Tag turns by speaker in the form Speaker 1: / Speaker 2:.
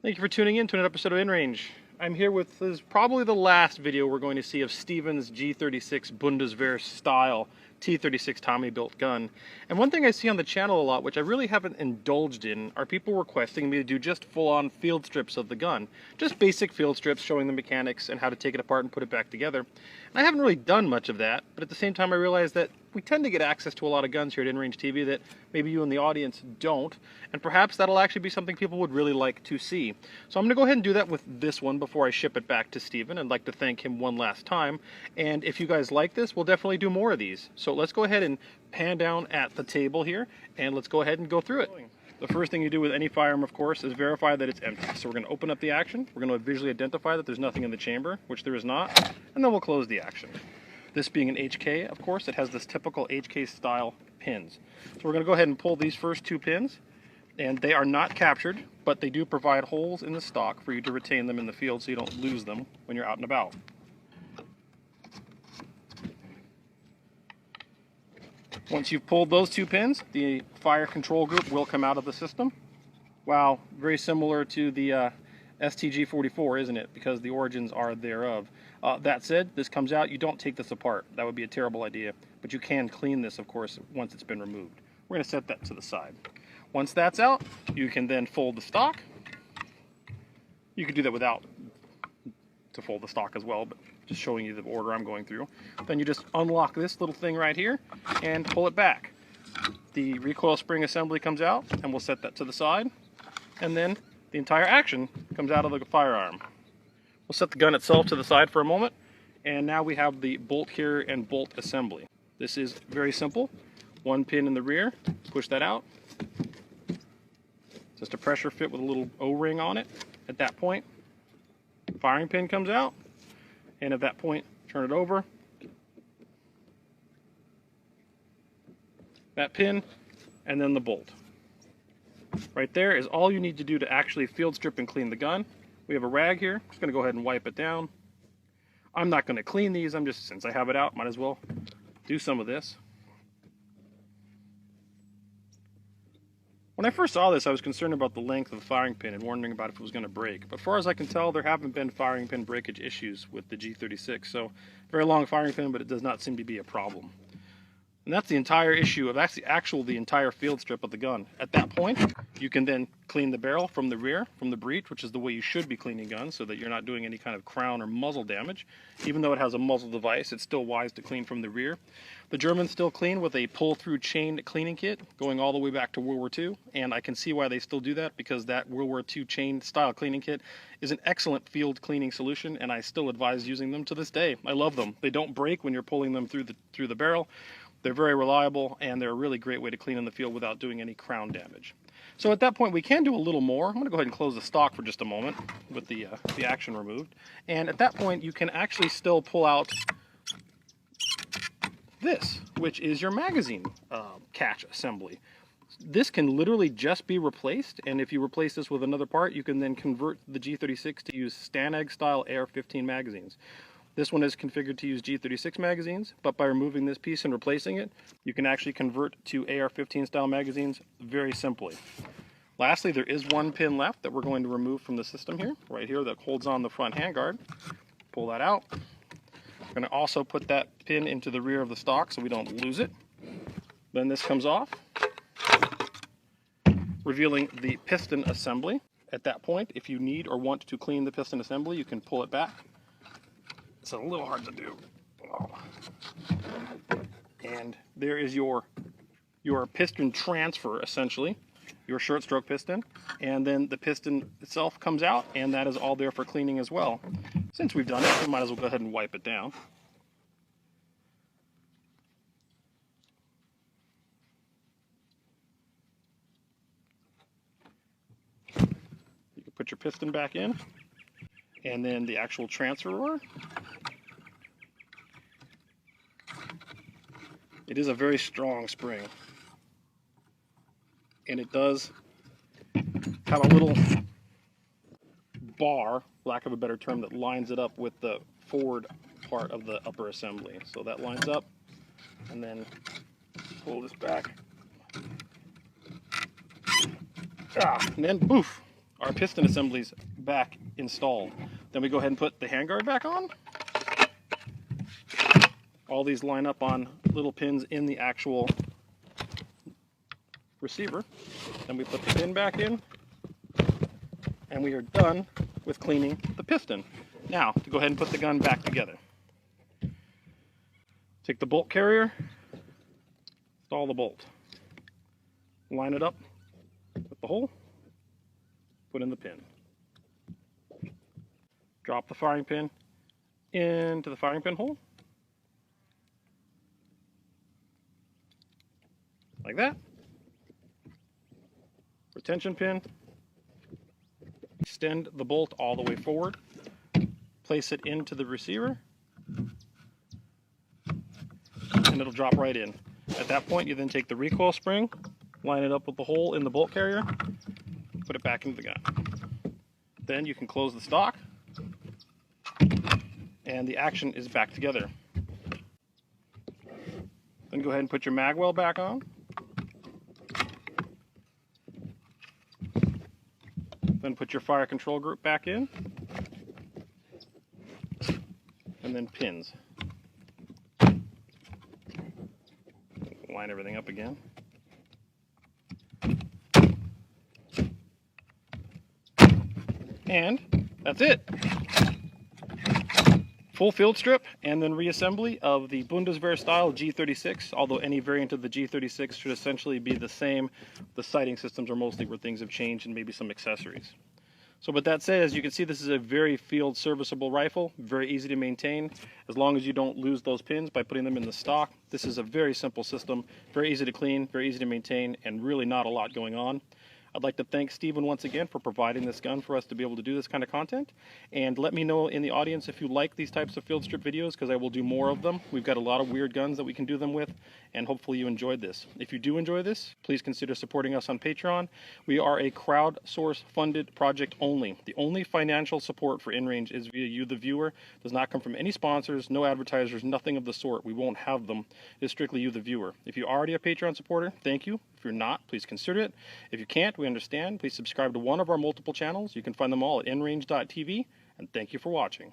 Speaker 1: Thank you for tuning in to another episode of In Range. I'm here with this is probably the last video we're going to see of Stephen's G36 Bundeswehr style T36 Tommy built gun. And one thing I see on the channel a lot, which I really haven't indulged in, are people requesting me to do just full-on field strips of the gun. Just basic field strips showing the mechanics and how to take it apart and put it back together. And I haven't really done much of that, but at the same time I realize that we tend to get access to a lot of guns here at In Range TV that maybe you in the audience don't, and perhaps that'll actually be something people would really like to see. So I'm going to go ahead and do that with this one before I ship it back to Stephen. I'd like to thank him one last time, and if you guys like this, we'll definitely do more of these. So let's go ahead and pan down at the table here, and let's go ahead and go through it. The first thing you do with any firearm, of course, is verify that it's empty. So we're going to open up the action, we're going to visually identify that there's nothing in the chamber, which there is not, and then we'll close the action. This being an HK, of course, it has this typical HK style pins. So we're going to go ahead and pull these first two pins, and they are not captured, but they do provide holes in the stock for you to retain them in the field so you don't lose them when you're out and about. Once you've pulled those two pins, the fire control group will come out of the system. Wow, very similar to the STG-44, isn't it? Because the origins are thereof. That said, this comes out, you don't take this apart. That would be a terrible idea. But you can clean this, of course, once it's been removed. We're going to set that to the side. Once that's out, you can then fold the stock. You could do that without to fold the stock as well, but just showing you the order I'm going through. Then you just unlock this little thing right here and pull it back. The recoil spring assembly comes out, and we'll set that to the side. And then the entire action comes out of the firearm. We'll set the gun itself to the side for a moment, and now we have the bolt carrier and bolt assembly. This is very simple. One pin in the rear, push that out. Just a pressure fit with a little O-ring on it. At that point, firing pin comes out, and at that point, turn it over. That pin, and then the bolt. Right there is all you need to do to actually field strip and clean the gun. We have a rag here. I'm just going to go ahead and wipe it down. I'm not going to clean these. Since I have it out, might as well do some of this. When I first saw this, I was concerned about the length of the firing pin and wondering about if it was going to break. But as far as I can tell, there haven't been firing pin breakage issues with the G36. So, very long firing pin, but it does not seem to be a problem. And that's the entire issue of the entire field strip of the gun. At that point, you can then clean the barrel from the rear, from the breech, which is the way you should be cleaning guns so that you're not doing any kind of crown or muzzle damage. Even though it has a muzzle device, it's still wise to clean from the rear. The Germans still clean with a pull-through chain cleaning kit going all the way back to World War II, and I can see why they still do that because that World War II chain style cleaning kit is an excellent field cleaning solution, and I still advise using them to this day. I love them. They don't break when you're pulling them through the barrel. They're very reliable, and they're a really great way to clean in the field without doing any crown damage. So at that point, we can do a little more. I'm going to go ahead and close the stock for just a moment with the action removed. And at that point, you can actually still pull out this, which is your magazine catch assembly. This can literally just be replaced, and if you replace this with another part, you can then convert the G36 to use Stanag-style AR-15 magazines. This one is configured to use G36 magazines, but by removing this piece and replacing it, you can actually convert to AR-15 style magazines very simply. Lastly, there is one pin left that we're going to remove from the system here, right here, that holds on the front handguard. Pull that out. We're going to also put that pin into the rear of the stock so we don't lose it. Then this comes off, revealing the piston assembly. At that point, if you need or want to clean the piston assembly, you can pull it back. It's a little hard to do. Oh. And there is your piston transfer, essentially, your short stroke piston, and then the piston itself comes out, and that is all there for cleaning as well. Since we've done it, we might as well go ahead and wipe it down. You can put your piston back in, and then the actual transfer. It is a very strong spring, and it does have a little bar, lack of a better term, that lines it up with the forward part of the upper assembly. So that lines up, and then pull this back. And then poof, our piston assemblies back installed. Then we go ahead and put the handguard back on. All these line up on little pins in the actual receiver. Then we put the pin back in, and we are done with cleaning the piston. Now, to go ahead and put the gun back together. Take the bolt carrier, install the bolt. Line it up with the hole, put in the pin. Drop the firing pin into the firing pin hole. Like that. Retention pin. Extend the bolt all the way forward. Place it into the receiver. And it'll drop right in. At that point, you then take the recoil spring, line it up with the hole in the bolt carrier, put it back into the gun. Then you can close the stock, and the action is back together. Then go ahead and put your mag well back on. Then put your fire control group back in, and then pins. Line everything up again. And that's it. Full field strip and then reassembly of the Bundeswehr style G36, although any variant of the G36 should essentially be the same. The sighting systems are mostly where things have changed, and maybe some accessories. So with that said, as you can see, this is a very field serviceable rifle, very easy to maintain, as long as you don't lose those pins by putting them in the stock. This is a very simple system, very easy to clean, very easy to maintain, and really not a lot going on. I'd like to thank Stephen once again for providing this gun for us to be able to do this kind of content. And let me know in the audience if you like these types of field strip videos, because I will do more of them. We've got a lot of weird guns that we can do them with, and hopefully you enjoyed this. If you do enjoy this, please consider supporting us on Patreon. We are a crowdsource funded project only. The only financial support for InRange is via you, the viewer. It does not come from any sponsors, no advertisers, nothing of the sort. We won't have them. It is strictly you, the viewer. If you're already a Patreon supporter, thank you. If you're not, please consider it. If you can't, we understand. Please subscribe to one of our multiple channels. You can find them all at inrange.tv, and thank you for watching.